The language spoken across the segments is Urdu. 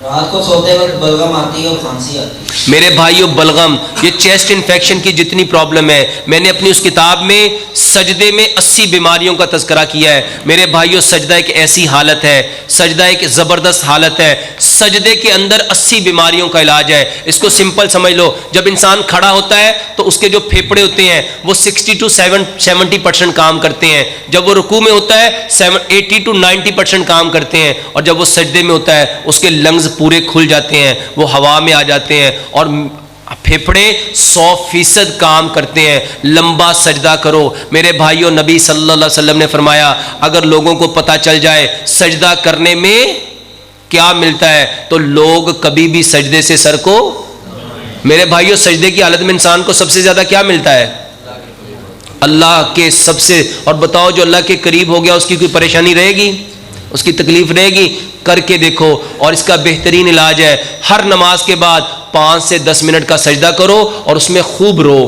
رات کو سوتے وقت بلغم آتی ہے اور کھانسی آتی ہے۔ میرے بھائیو بلغم یہ چیسٹ انفیکشن کی جتنی پرابلم ہے، میں نے اپنی اس کتاب میں سجدے میں 80 بیماریوں کا تذکرہ کیا ہے۔ میرے بھائیو سجدہ ایک ایسی حالت ہے، سجدہ ایک زبردست حالت ہے، سجدے کے اندر 80 بیماریوں کا علاج ہے۔ اس کو سمپل سمجھ لو، جب انسان کھڑا ہوتا ہے تو اس کے جو پھیپھڑے ہوتے ہیں وہ 60 to 70% کام کرتے ہیں، جب وہ رکوع میں ہوتا ہے 80 to 90% کام کرتے ہیں، اور جب وہ سجدے میں ہوتا ہے اس کے لنگز پورے کھل جاتے ہیں، وہ ہوا میں آ جاتے ہیں اور پھیپھڑے 100% کام کرتے ہیں۔ لمبا سجدہ کرو میرے بھائیوں، نبی صلی اللہ علیہ وسلم نے فرمایا اگر لوگوں کو پتہ چل جائے سجدہ کرنے میں کیا ملتا ہے تو لوگ کبھی بھی سجدے سے سر کو، میرے بھائیوں سجدے کی حالت میں انسان کو سب سے زیادہ کیا ملتا ہے؟ اللہ کے سب سے، اور بتاؤ جو اللہ کے قریب ہو گیا اس کی کوئی پریشانی رہے گی؟ اس کی تکلیف رہے گی؟ کر کے دیکھو، اور اس کا بہترین علاج ہے ہر نماز کے بعد 5 سے 10 منٹ کا سجدہ کرو اور اس میں خوب رو،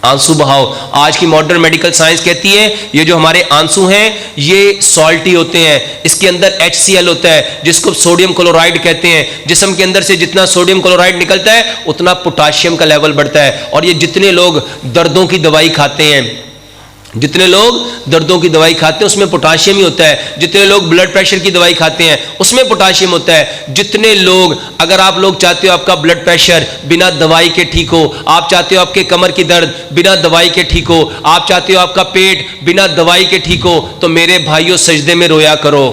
آنسو بہاؤ۔ آج کی ماڈرن میڈیکل سائنس کہتی ہے یہ جو ہمارے آنسو ہیں یہ سالٹی ہوتے ہیں، اس کے اندر HCl ہوتا ہے جس کو سوڈیم کلورائڈ کہتے ہیں۔ جسم کے اندر سے جتنا سوڈیم کلورائڈ نکلتا ہے اتنا پوٹاشیم کا لیول بڑھتا ہے، اور یہ جتنے لوگ دردوں کی دوائی کھاتے ہیں، جتنے لوگ دردوں کی دوائی کھاتے ہیں اس میں پوٹاشیم ہی ہوتا ہے، جتنے لوگ بلڈ پریشر کی دوائی کھاتے ہیں اس میں پوٹاشیم ہوتا ہے، جتنے لوگ، اگر آپ لوگ چاہتے ہو آپ کا بلڈ پریشر بنا دوائی کے ٹھیک ہو، آپ چاہتے ہو آپ کے کمر کی درد بنا دوائی کے ٹھیک ہو، آپ چاہتے ہو آپ کا پیٹ بنا دوائی کے ٹھیک ہو، تو میرے بھائیوں سجدے میں رویا کرو،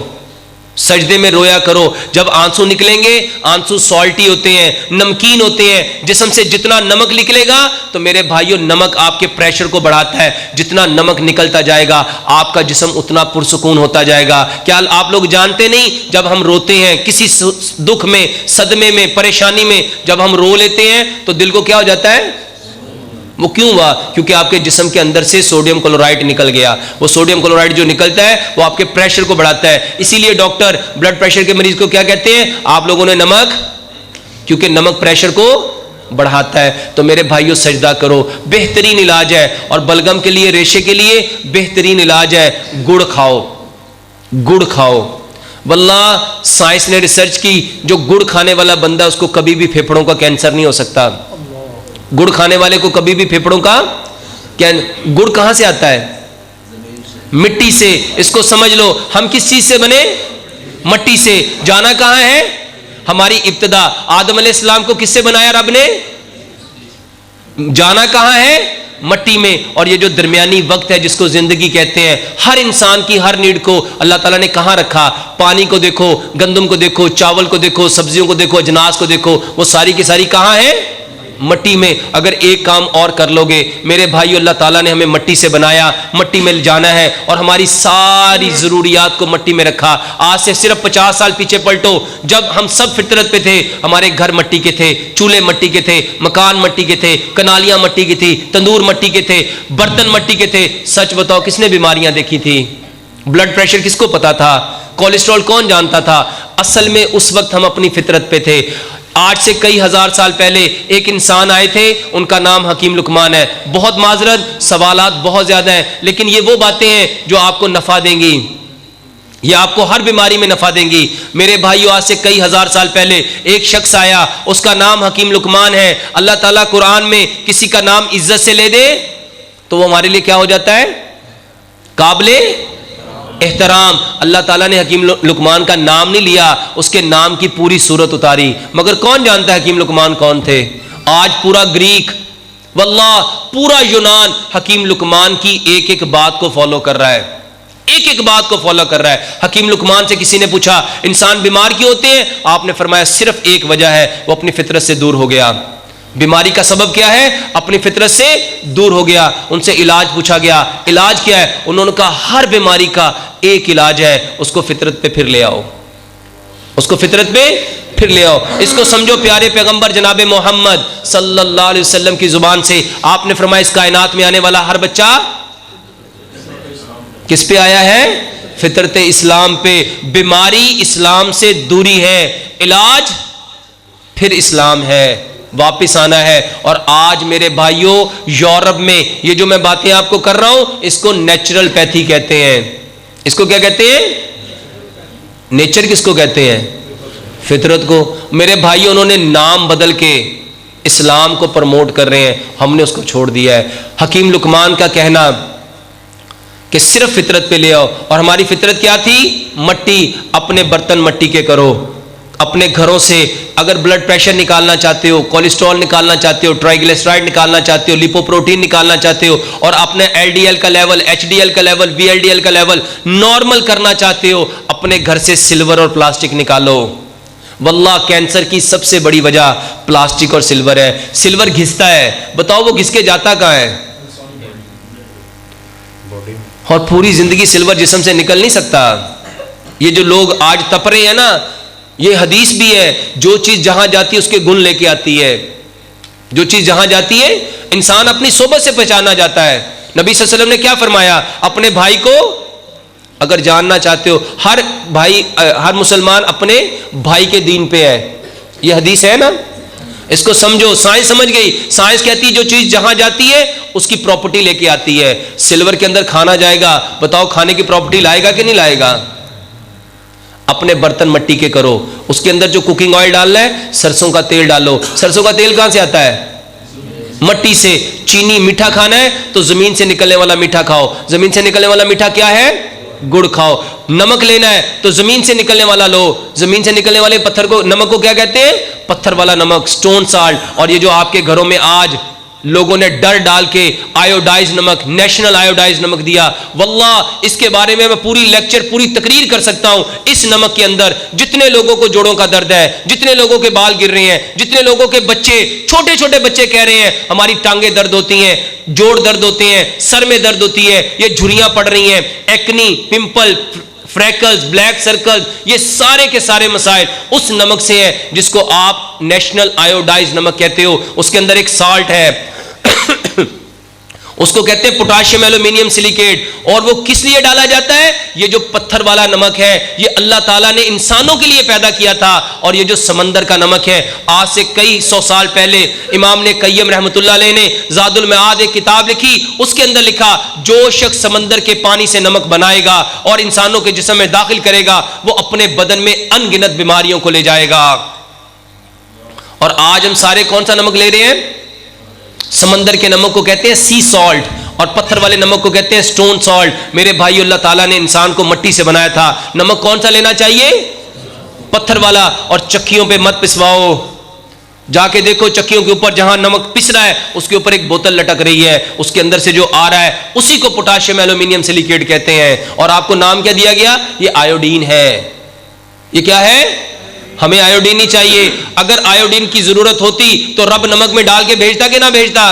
سجدے میں رویا کرو۔ جب آنسو نکلیں گے، آنسو سالٹی ہوتے ہیں، نمکین ہوتے ہیں، جسم سے جتنا نمک نکلے گا تو میرے بھائیوں نمک آپ کے پریشر کو بڑھاتا ہے، جتنا نمک نکلتا جائے گا آپ کا جسم اتنا پرسکون ہوتا جائے گا۔ کیا آپ لوگ جانتے نہیں جب ہم روتے ہیں کسی دکھ میں، صدمے میں، پریشانی میں، جب ہم رو لیتے ہیں تو دل کو کیا ہو جاتا ہے؟ وہ کیوں ہوا؟ کیونکہ آپ کے جسم کے اندر سے سوڈیم کلورائڈ نکل گیا۔ وہ سوڈیم کلورائڈ جو نکلتا ہے وہ آپ کے پریشر کو بڑھاتا ہے، اسی لیے ڈاکٹر بلڈ پریشر کے مریض کو کیا کہتے ہیں؟ آپ لوگوں نے نمک، کیونکہ نمک پریشر کو بڑھاتا ہے۔ تو میرے بھائیوں سجدہ کرو، بہترین علاج ہے، اور بلغم کے لیے، ریشے کے لیے بہترین علاج ہے گڑ کھاؤ، گڑ کھاؤ۔ واللہ سائنس نے ریسرچ کی، جو گڑ کھانے والا بندہ اس کو کبھی بھی پھیپھڑوں کا کینسر نہیں ہو سکتا۔ گڑ کھانے والے کو کبھی بھی پھیپھڑوں کا گڑ کہاں سے آتا ہے؟ مٹی سے۔ اس کو سمجھ لو ہم کس چیز سے بنے؟ مٹی سے۔ جانا کہاں ہے؟ ہماری ابتدا آدم علیہ السلام کو کس سے بنایا رب نے؟ جانا کہاں ہے؟ مٹی میں۔ اور یہ جو درمیانی وقت ہے جس کو زندگی کہتے ہیں، ہر انسان کی ہر نیڈ کو اللہ تعالیٰ نے کہاں رکھا؟ پانی کو دیکھو، گندم کو دیکھو، چاول کو دیکھو، سبزیوں کو دیکھو، اجناس کو دیکھو، وہ ساری کی ساری کہاں ہے؟ مٹی میں۔ اگر ایک کام اور کر لو گے میرے بھائیو، اللہ تعالیٰ نے ہمیں مٹی سے بنایا، مٹی میں جانا ہے، اور ہماری ساری ضروریات کو مٹی میں رکھا۔ آج سے صرف 50 سال پیچھے پلٹو، جب ہم سب فطرت پہ تھے، ہمارے گھر مٹی کے تھے، چولہے مٹی کے تھے، مکان مٹی کے تھے، کنالیاں مٹی کی تھی، تندور مٹی کے تھے، برتن مٹی کے تھے۔ سچ بتاؤ کس نے بیماریاں دیکھی تھی؟ بلڈ پریشر کس کو پتا تھا؟ کولیسٹرول کون جانتا تھا؟ اصل میں اس وقت ہم اپنی فطرت پہ تھے۔ آج سے کئی ہزار سال پہلے ایک انسان آئے تھے، ان کا نام حکیم لقمان ہے۔ بہت معذرت، سوالات بہت زیادہ ہیں، لیکن یہ وہ باتیں ہیں جو آپ کو نفع دیں گی، یہ آپ کو ہر بیماری میں نفع دیں گی۔ میرے بھائیو آج سے کئی ہزار سال پہلے ایک شخص آیا، اس کا نام حکیم لقمان ہے۔ اللہ تعالیٰ قرآن میں کسی کا نام عزت سے لے دے تو وہ ہمارے لیے کیا ہو جاتا ہے؟ قابل احترام۔ اللہ تعالیٰ نے حکیم لقمان کا نام نہیں لیا، اس کے نام کی پوری صورت اتاری۔ مگر کون جانتا ہے حکیم لقمان کون تھے؟ آج پورا گریک، واللہ پورا یونان حکیم لقمان کی ایک ایک بات کو فالو کر رہا ہے، ایک ایک بات کو فالو کر رہا ہے۔ حکیم لقمان سے کسی نے پوچھا انسان بیمار کیوں ہوتے ہیں؟ آپ نے فرمایا صرف ایک وجہ ہے، وہ اپنی فطرت سے دور ہو گیا۔ بیماری کا سبب کیا ہے؟ اپنی فطرت سے دور ہو گیا۔ ان سے علاج پوچھا گیا، علاج کیا ہے؟ انہوں نے کہا ہر بیماری کا ایک علاج ہے، اس کو فطرت پہ پھر لے آؤ، اس کو فطرت پہ پھر لے آؤ۔ اس کو سمجھو پیارے پیغمبر جناب محمد صلی اللہ علیہ وسلم کی زبان سے آپ نے فرمایا اس کائنات میں آنے والا ہر بچہ کس پہ آیا ہے؟ فطرت اسلام پہ۔ بیماری اسلام سے دوری ہے، علاج پھر اسلام ہے، واپس آنا ہے۔ اور آج میرے بھائیوں یورپ میں یہ جو میں باتیں آپ کو کر رہا ہوں اس کو نیچرل پیتھی کہتے ہیں۔ اس کو کیا کہتے ہیں؟ نیچر کس کو کہتے ہیں؟ فطرت کو. میرے بھائی انہوں نے نام بدل کے اسلام کو پروموٹ کر رہے ہیں, ہم نے اس کو چھوڑ دیا ہے. حکیم لقمان کا کہنا کہ صرف فطرت پہ لے آؤ, اور ہماری فطرت کیا تھی؟ مٹی. اپنے برتن مٹی کے کرو, اپنے گھروں سے اگر بلڈ پریشر نکالنا چاہتے ہو, کولیسٹرول نکالنا چاہتے ہو, ٹرائیگلیسرائڈ نکالنا چاہتے ہو, لیپوپروٹین نکالنا چاہتے ہو, اور اپنے ایل ڈی ایل کا لیول, ایچ ڈی ایل کا level, V L D L کا لیول نارمل کرنا چاہتے ہو, اپنے گھر سے سلور اور پلاسٹک نکالو. واللہ کینسر کی سب سے بڑی وجہ پلاسٹک اور سلور ہے. سلور گھستا ہے, بتاؤ وہ گھس کے جاتا کہاں ہے؟ اور پوری زندگی سلور جسم سے نکل نہیں سکتا. یہ جو لوگ آج تپ رہے ہیں نا, یہ حدیث بھی ہے, جو چیز جہاں جاتی ہے اس کے گن لے کے آتی ہے. جو چیز جہاں جاتی ہے انسان اپنی صحبت سے پہچانا جاتا ہے. نبی صلی اللہ علیہ وسلم نے کیا فرمایا؟ اپنے بھائی کو اگر جاننا چاہتے ہو, ہر بھائی, ہر مسلمان اپنے بھائی کے دین پہ ہے. یہ حدیث ہے نا, اس کو سمجھو. سائنس سمجھ گئی. سائنس کہتی ہے جو چیز جہاں جاتی ہے اس کی پراپرٹی لے کے آتی ہے. سلور کے اندر کھانا جائے گا, بتاؤ کھانے کی پراپرٹی لائے گا کہ نہیں لائے گا؟ اپنے برتن مٹی کے کرو, اس کے اندر جو کوکنگ آئل ڈالنا ہے سرسوں کا تیل ڈالو. سرسوں کا تیل کہاں سے آتا ہے؟ مٹی سے. چینی میٹھا کھانا ہے تو زمین سے نکلنے والا میٹھا کھاؤ. زمین سے نکلنے والا میٹھا کیا ہے؟ گڑ کھاؤ. نمک لینا ہے تو زمین سے نکلنے والا لو. زمین سے نکلنے والے پتھر کو, نمک کو کیا کہتے ہیں؟ پتھر والا نمک, سٹون سالٹ. اور یہ جو آپ کے گھروں میں آج لوگوں نے ڈر ڈال کے آیوڈائز نمک, نیشنل آیوڈائز نمک دیا, واللہ اس کے بارے میں پوری لیکچر, پوری تقریر کر سکتا ہوں. اس نمک کے اندر جتنے لوگوں کو جوڑوں کا درد ہے, جتنے لوگوں کے بال گر رہے ہیں, جتنے لوگوں کے بچے, چھوٹے چھوٹے بچے کہہ رہے ہیں ہماری ٹانگیں درد ہوتی ہیں, جوڑ درد ہوتے ہیں, سر میں درد ہوتی ہے, یہ جھریاں پڑ رہی ہیں, ایکنی, پمپل, فریکلز, بلیک سرکل, یہ سارے کے سارے مسائل اس نمک سے ہیں جس کو آپ نیشنل آیوڈائز نمک کہتے ہو. اس کے اندر ایک سالٹ ہے, اس کو کہتے ہیں پوٹاشیم ایلومینیم سلیکیٹ. اور وہ کس لیے ڈالا جاتا ہے؟ یہ جو پتھر والا نمک ہے یہ اللہ تعالیٰ نے انسانوں کے لیے پیدا کیا تھا. اور یہ جو سمندر کا نمک ہے, آج سے کئی سو سال پہلے امام نے قیم رحمۃ اللہ علیہ نے زاد المعاد ایک کتاب لکھی, اس کے اندر لکھا جو شخص سمندر کے پانی سے نمک بنائے گا اور انسانوں کے جسم میں داخل کرے گا وہ اپنے بدن میں ان گنت بیماریوں کو لے جائے گا. اور آج ہم سارے کون سا نمک لے رہے ہیں؟ سمندر کے نمک کو کہتے ہیں سی سالٹ, اور پتھر والے نمک کو کہتے ہیں سٹون سالٹ. میرے بھائی, اللہ تعالیٰ نے انسان کو مٹی سے بنایا تھا. نمک کون سا لینا چاہیے؟ پتھر والا. اور چکیوں پہ مت پسواؤ. جا کے دیکھو چکیوں کے اوپر جہاں نمک پس رہا ہے اس کے اوپر ایک بوتل لٹک رہی ہے, اس کے اندر سے جو آ رہا ہے اسی کو پوٹاشیم ایلومینیم سلیکیٹ کہتے ہیں. اور آپ کو نام کیا دیا گیا؟ یہ آیوڈین ہے. یہ کیا ہے؟ ہمیں آیوڈین نہیں چاہیے. اگر آیوڈین کی ضرورت ہوتی تو رب نمک میں ڈال کے بھیجتا کہ نہ بھیجتا؟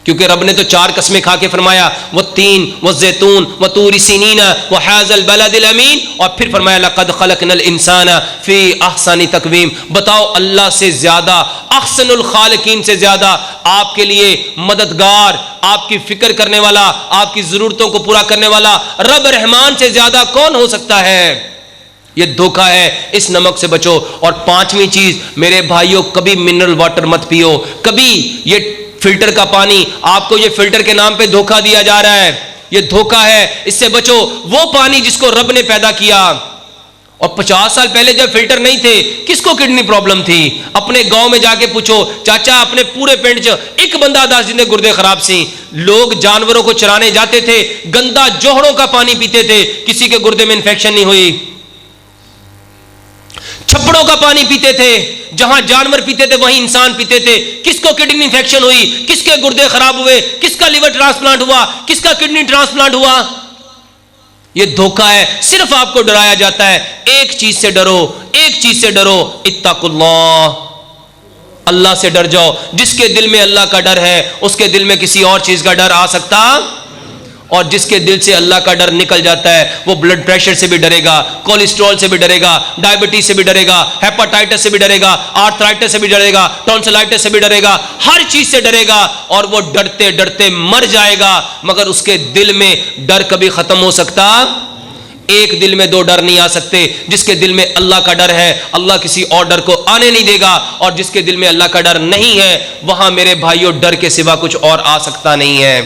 کیونکہ رب نے تو 4 قسمیں کھا کے فرمایا والتین والزیتون وطور سینین وہذا البلد الامین, اور پھر فرمایا لقد خلقنا الانسان فی احسن تقویم. بتاؤ اللہ سے زیادہ, احسن الخالقین سے زیادہ آپ کے لیے مددگار, آپ کی فکر کرنے والا, آپ کی ضرورتوں کو پورا کرنے والا رب رحمان سے زیادہ کون ہو سکتا ہے؟ یہ دھوکہ ہے. اس نمک سے بچو. اور 5ویں چیز میرے بھائیوں, کبھی منرل واٹر مت پیو. کبھی یہ فلٹر کا پانی, آپ کو یہ فلٹر کے نام پہ دھوکہ دیا جا رہا ہے, یہ دھوکہ ہے, اس سے بچو. وہ پانی جس کو رب نے پیدا کیا, اور 50 سال پہلے جب فلٹر نہیں تھے کس کو کڈنی پرابلم تھی؟ اپنے گاؤں میں جا کے پوچھو, چاچا اپنے پورے پنڈ چ ایک بندہ دا جن کے گردے خراب سی. لوگ جانوروں کو چرانے جاتے تھے, گندا جوہڑوں کا پانی پیتے تھے, کسی کے گردے میں انفیکشن نہیں ہوئی. چھپڑوں کا پانی پیتے تھے, جہاں جانور پیتے تھے وہیں انسان پیتے تھے, کس کو کڈنی انفیکشن ہوئی, کس کے گردے خراب ہوئے, کس کا لیور ٹرانسپلانٹ ہوا, کس کا کڈنی ٹرانسپلانٹ ہوا؟ یہ دھوکہ ہے. صرف آپ کو ڈرایا جاتا ہے ایک چیز سے ڈرو, ایک چیز سے ڈرو, اتقوا اللہ, اللہ سے ڈر جاؤ. جس کے دل میں اللہ کا ڈر ہے اس کے دل میں کسی اور چیز کا ڈر آ سکتا, اور جس کے دل سے اللہ کا ڈر نکل جاتا ہے وہ بلڈ پریشر سے بھی ڈرے گا, کولیسٹرول سے بھی ڈرے گا, ڈائبٹیز سے بھی ڈرے گا, ہیپاٹائٹس سے بھی ڈرے گا, آرتھرائٹس سے بھی ڈرے گا, ٹونسلائٹس سے بھی ڈرے گا, ہر چیز سے ڈرے گا. اور وہ ڈرتے ڈرتے مر جائے گا, مگر اس کے دل میں ڈر کبھی ختم ہو سکتا؟ ایک دل میں 2 ڈر نہیں آ سکتے. جس کے دل میں اللہ کا ڈر ہے اللہ کسی اور ڈر کو آنے نہیں دے گا, اور جس کے دل میں اللہ کا ڈر نہیں ہے وہاں میرے بھائیوں ڈر کے سوا کچھ اور آ سکتا نہیں ہے.